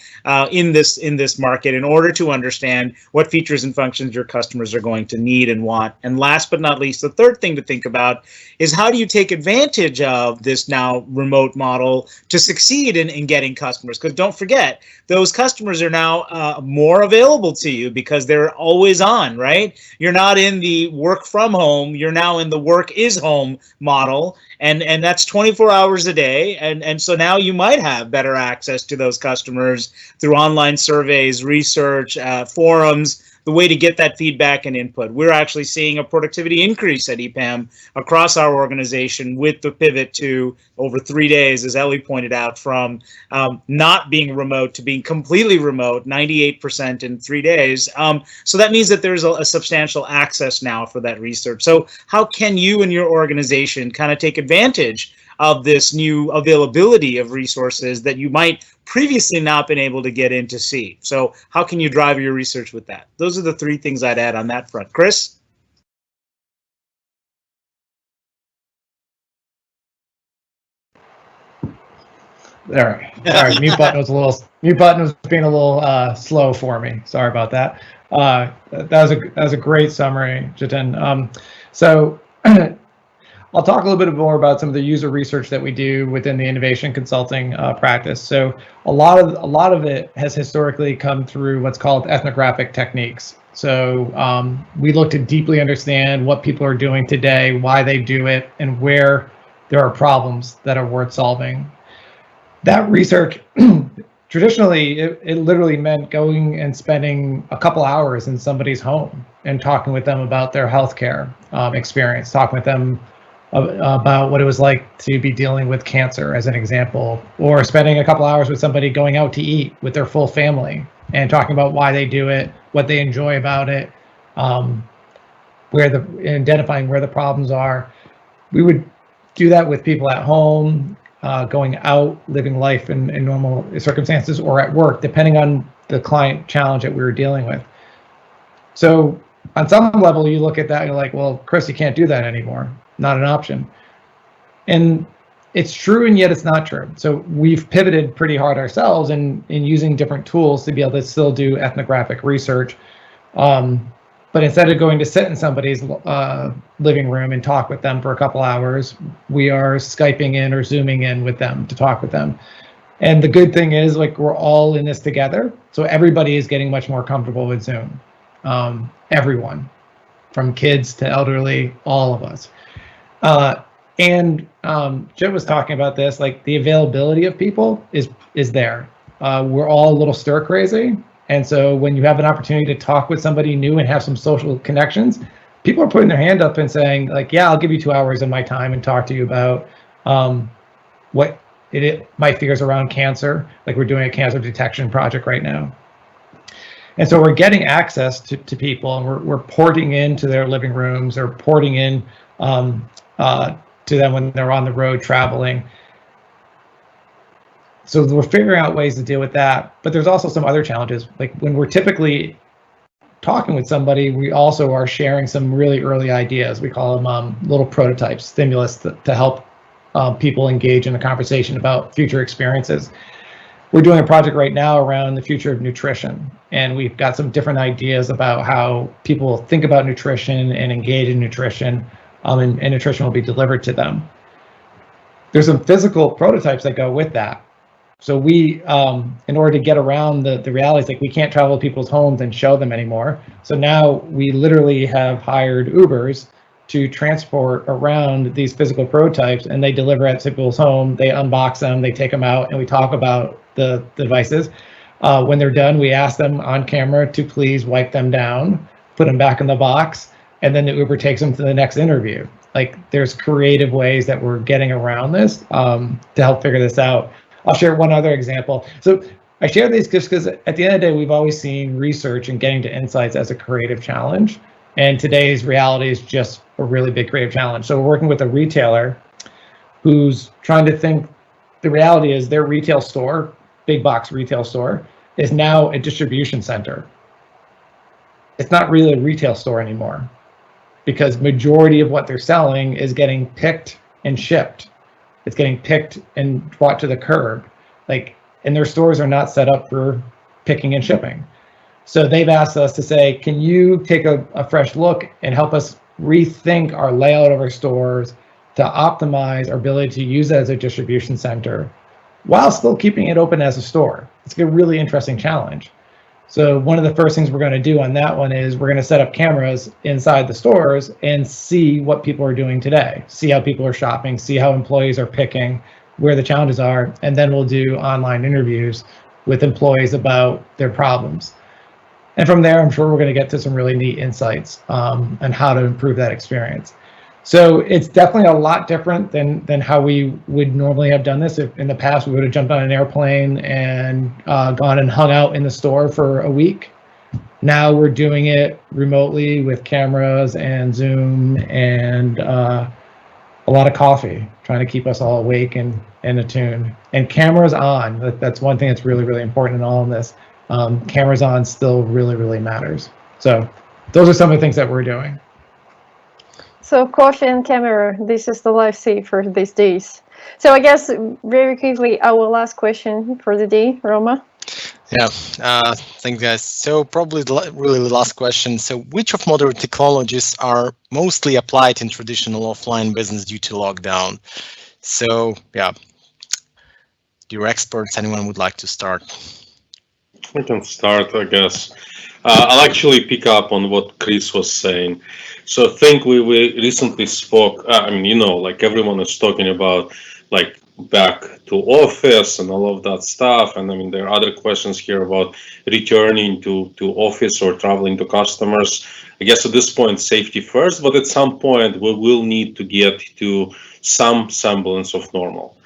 in this market in order to understand what features and functions your customers are going to need and want? And last but not least, the third thing to think about is how do you take advantage of this now remote model to succeed in getting customers? Because don't forget, those customers are now more available to you because they're always on, right? You're not in the work from home, you're now in the work is home model, and that's 24 hours a day. And so now you might have better access to those customers through online surveys, research, forums, the way to get that feedback and input. We're actually seeing a productivity increase at EPAM across our organization with the pivot to over 3 days, as Ellie pointed out, from not being remote to being completely remote, 98% in 3 days. So that means that there's a substantial access now for that research. So how can you and your organization kind of take advantage of this new availability of resources that you might previously not been able to get in to see? So how can you drive your research with that? Those are the three things I'd add on that front. Chris? There. Sorry, mute button was being a little slow for me. Sorry about that. That was a great summary, Jitin. So I'll talk a little bit more about some of the user research that we do within the innovation consulting practice. So a lot of it has historically come through what's called ethnographic techniques. So we look to deeply understand what people are doing today, why they do it, and where there are problems that are worth solving. That research, traditionally, it literally meant going and spending a couple hours in somebody's home and talking with them about their healthcare experience, talking with them about what it was like to be dealing with cancer, as an example, or spending a couple hours with somebody going out to eat with their full family and talking about why they do it, what they enjoy about it, identifying where the problems are. We would do that with people at home, going out, living life in normal circumstances, or at work, depending on the client challenge that we were dealing with. So on some level, you look at that and you're like, well, Chris, you can't do that anymore. Not an option. And it's true, and yet it's not true. So we've pivoted pretty hard ourselves in using different tools to be able to still do ethnographic research. But instead of going to sit in somebody's living room and talk with them for a couple hours, we are Skyping in or Zooming in with them to talk with them. And the good thing is, like, we're all in this together. So everybody is getting much more comfortable with Zoom. Everyone, from kids to elderly, all of us. And Jim was talking about this, like the availability of people is there. We're all a little stir crazy. And so when you have an opportunity to talk with somebody new and have some social connections, people are putting their hand up and saying, like, yeah, I'll give you 2 hours of my time and talk to you about what my fears around cancer. Like, we're doing a cancer detection project right now. And so we're getting access to people, and we're porting into their living rooms or porting in to them when they're on the road traveling. So we're figuring out ways to deal with that. But there's also some other challenges. Like, when we're typically talking with somebody, we also are sharing some really early ideas. We call them little prototypes, stimulus to help people engage in a conversation about future experiences. We're doing a project right now around the future of nutrition, and we've got some different ideas about how people think about nutrition and engage in nutrition, and nutrition will be delivered to them. There's some physical prototypes that go with that. So we, in order to get around the realities, like, we can't travel to people's homes and show them anymore. So now we literally have hired Ubers to transport around these physical prototypes, and they deliver at people's home, they unbox them, they take them out, and we talk about the devices. When they're done, we ask them on camera to please wipe them down, put them back in the box, and then the Uber takes them to the next interview. Like, there's creative ways that we're getting around this to help figure this out. I'll share one other example. So I share these just because at the end of the day, we've always seen research and getting to insights as a creative challenge. And today's reality is just a really big creative challenge. So we're working with a retailer who's trying to think, the reality is their retail store, big box retail store, is now a distribution center. It's not really a retail store anymore, because majority of what they're selling is getting picked and shipped. It's getting picked and brought to the curb. Like, and their stores are not set up for picking and shipping. So they've asked us to say, can you take a fresh look and help us rethink our layout of our stores to optimize our ability to use it as a distribution center while still keeping it open as a store? It's a really interesting challenge. So one of the first things we're going to do on that one is we're going to set up cameras inside the stores and see what people are doing today, see how people are shopping, see how employees are picking, where the challenges are, and then we'll do online interviews with employees about their problems. And from there, I'm sure we're going to get to some really neat insights on how to improve that experience. So it's definitely a lot different than how we would normally have done this. If in the past we would have jumped on an airplane and gone and hung out in the store for a week. Now we're doing it remotely with cameras and Zoom and a lot of coffee, trying to keep us all awake and attuned. And cameras on. That's one thing that's really, really important in all of this. Cameras on still really, really matters. So those are some of the things that we're doing. So coffee and camera, this is the lifesaver these days. So I guess very quickly, our last question for the day, Roma. Yeah, thanks guys. So probably really the last question. So which of modern technologies are mostly applied in traditional offline business due to lockdown? So yeah, dear experts, anyone would like to start? I can start, I guess. I'll actually pick up on what Chris was saying. So I think we recently spoke, like everyone is talking about like back to office and all of that stuff. And I mean, there are other questions here about returning to office or traveling to customers. I guess at this point, safety first, but at some point we will need to get to some semblance of normal,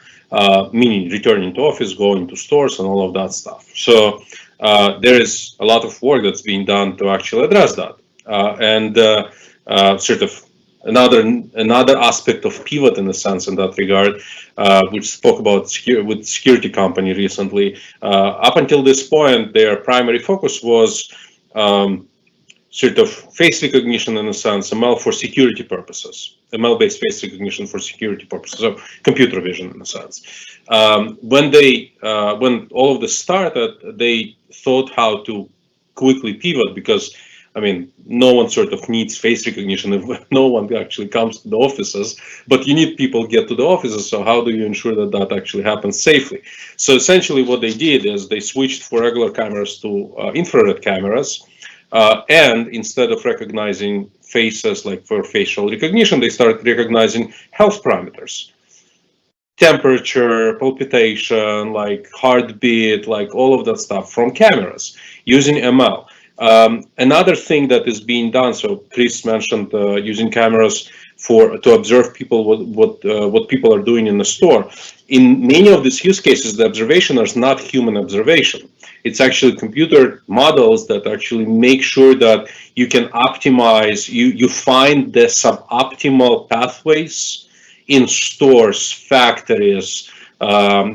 meaning returning to office, going to stores and all of that stuff. So there is a lot of work that's being done to actually address that. Sort of another aspect of pivot in a sense in that regard, which spoke about with security company recently. Up until this point, their primary focus was sort of face recognition in a sense, ML for security purposes, ML-based face recognition for security purposes, so computer vision in a sense. When all of this started, they thought how to quickly pivot because, I mean, no one sort of needs face recognition if no one actually comes to the offices, but you need people get to the offices. So how do you ensure that that actually happens safely? So essentially what they did is they switched from regular cameras to infrared cameras. And instead of recognizing faces like for facial recognition, they started recognizing health parameters. Temperature, palpitation, like heartbeat, like all of that stuff from cameras using ML. Another thing that is being done, so Chris mentioned using cameras to observe people what people are doing in the store. In many of these use cases, the observation is not human observation. It's actually computer models that actually make sure that you can optimize, you find the suboptimal pathways in stores, factories,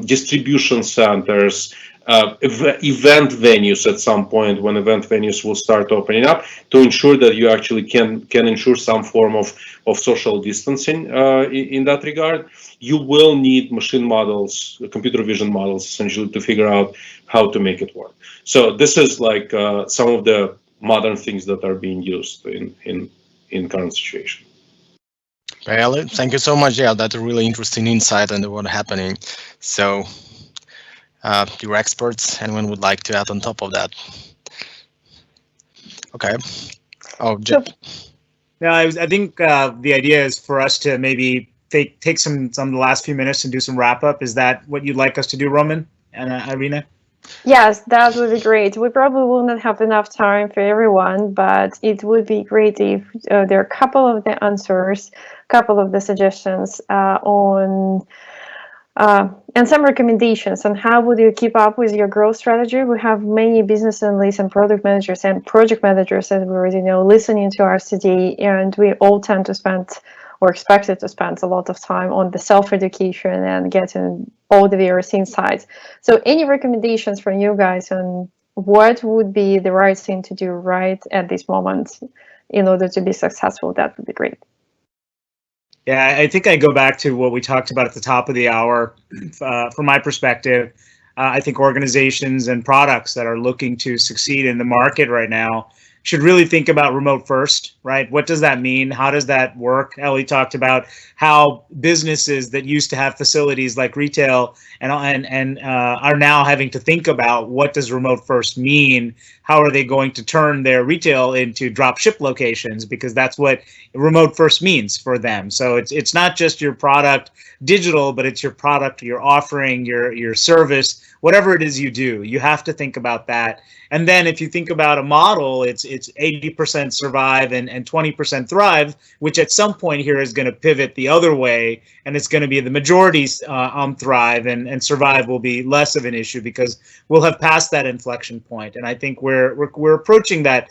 distribution centers, event venues at some point when event venues will start opening up to ensure that you actually can ensure some form of social distancing in that regard. You will need machine models, computer vision models, essentially to figure out how to make it work. So this is like some of the modern things that are being used in current situation. Well, thank you so much. Yeah, that's a really interesting insight into what's happening. So you're experts. Anyone would like to add on top of that? Okay. Oh, No, I think the idea is for us to maybe take some of the last few minutes and do some wrap up. Is that what you'd like us to do, Roman and Irina? Yes, that would be great. We probably will not have enough time for everyone, but it would be great if there are a couple of the answers, a couple of the suggestions on and some recommendations on how would you keep up with your growth strategy. We have many business analysts and product managers and project managers, as we already know, listening to us today, and we all tend to spend or expected to spend a lot of time on the self-education and getting all the various insights. So any recommendations from you guys on what would be the right thing to do right at this moment in order to be successful, that would be great. Yeah, I think I go back to what we talked about at the top of the hour. From my perspective, I think organizations and products that are looking to succeed in the market right now should really think about remote first, right? What does that mean? How does that work? Ellie talked about how businesses that used to have facilities like retail and are now having to think about what does remote first mean? How are they going to turn their retail into drop ship locations? Because that's what remote first means for them. So it's not just your product digital, but it's your product, your offering, your service, whatever it is you do. You have to think about that. And then if you think about a model, it's 80% survive and 20% thrive, which at some point here is going to pivot the other way, and it's going to be the majority on thrive, and survive will be less of an issue because we'll have passed that inflection point. And I think we're approaching that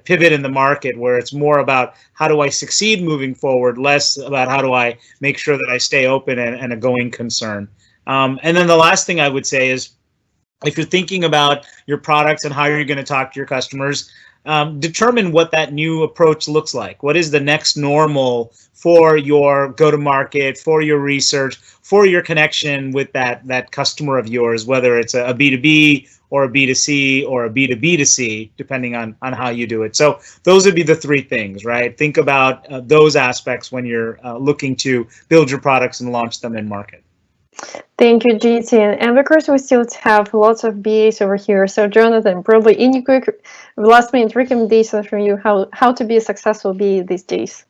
pivot in the market where it's more about how do I succeed moving forward, less about how do I make sure that I stay open and a going concern. And then the last thing I would say is, if you're thinking about your products and how you're going to talk to your customers, determine what that new approach looks like. What is the next normal for your go-to-market, for your research, for your connection with that customer of yours, whether it's a B2B or a B2C or a B2B2C, depending on how you do it. So those would be the three things, right? Think about those aspects when you're looking to build your products and launch them in market. Thank you, GT. And because we still have lots of BAs over here, so Jonathan, probably any quick last-minute recommendations from you how to be a successful BA these days?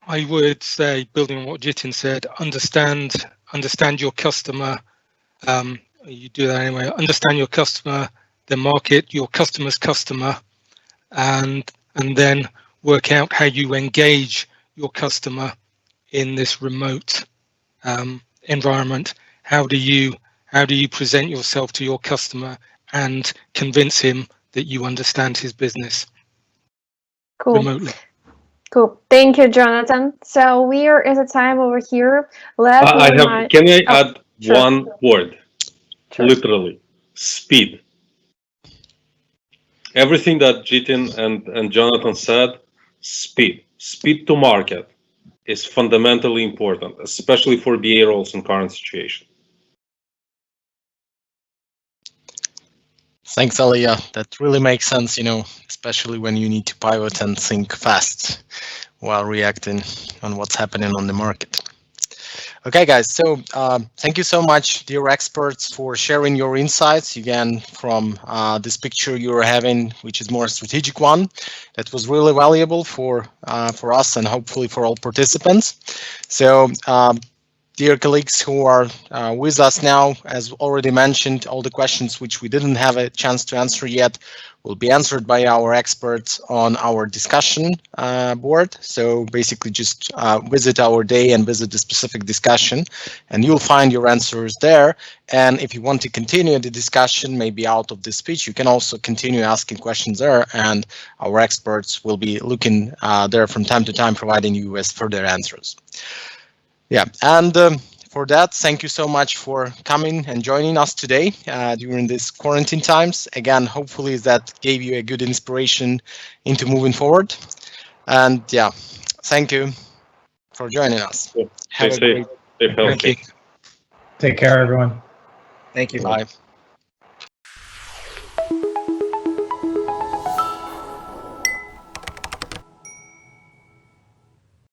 I would say, building on what Jitin said, understand your customer. You do that anyway. Understand your customer, the market, your customer's customer, and then work out how you engage your customer in this remote environment. How do you present yourself to your customer and convince him that you understand his business remotely? Cool. Thank you, Jonathan. So we are at a time over here. Can I add Sure. one word? Sure. Literally, speed. everything that Jitin and Jonathan said, speed to market is fundamentally important, especially for BA roles in current situation. Thanks, Elia. That really makes sense, especially when you need to pivot and think fast while reacting on what's happening on the market. Okay, guys, so thank you so much, dear experts, for sharing your insights. Again, from this picture you're having, which is more strategic one, that was really valuable for us and hopefully for all participants. So, dear colleagues who are with us now, as already mentioned, all the questions which we didn't have a chance to answer yet will be answered by our experts on our discussion board. So basically just visit our day and visit the specific discussion and you'll find your answers there. And if you want to continue the discussion, maybe out of this speech, you can also continue asking questions there and our experts will be looking there from time to time, providing you with further answers. Yeah, and for that, thank you so much for coming and joining us today during these quarantine times. Again, hopefully that gave you a good inspiration into moving forward. And yeah, thank you for joining us. Stay safe, stay healthy. Thank you. Take care, everyone. Thank you. Bye.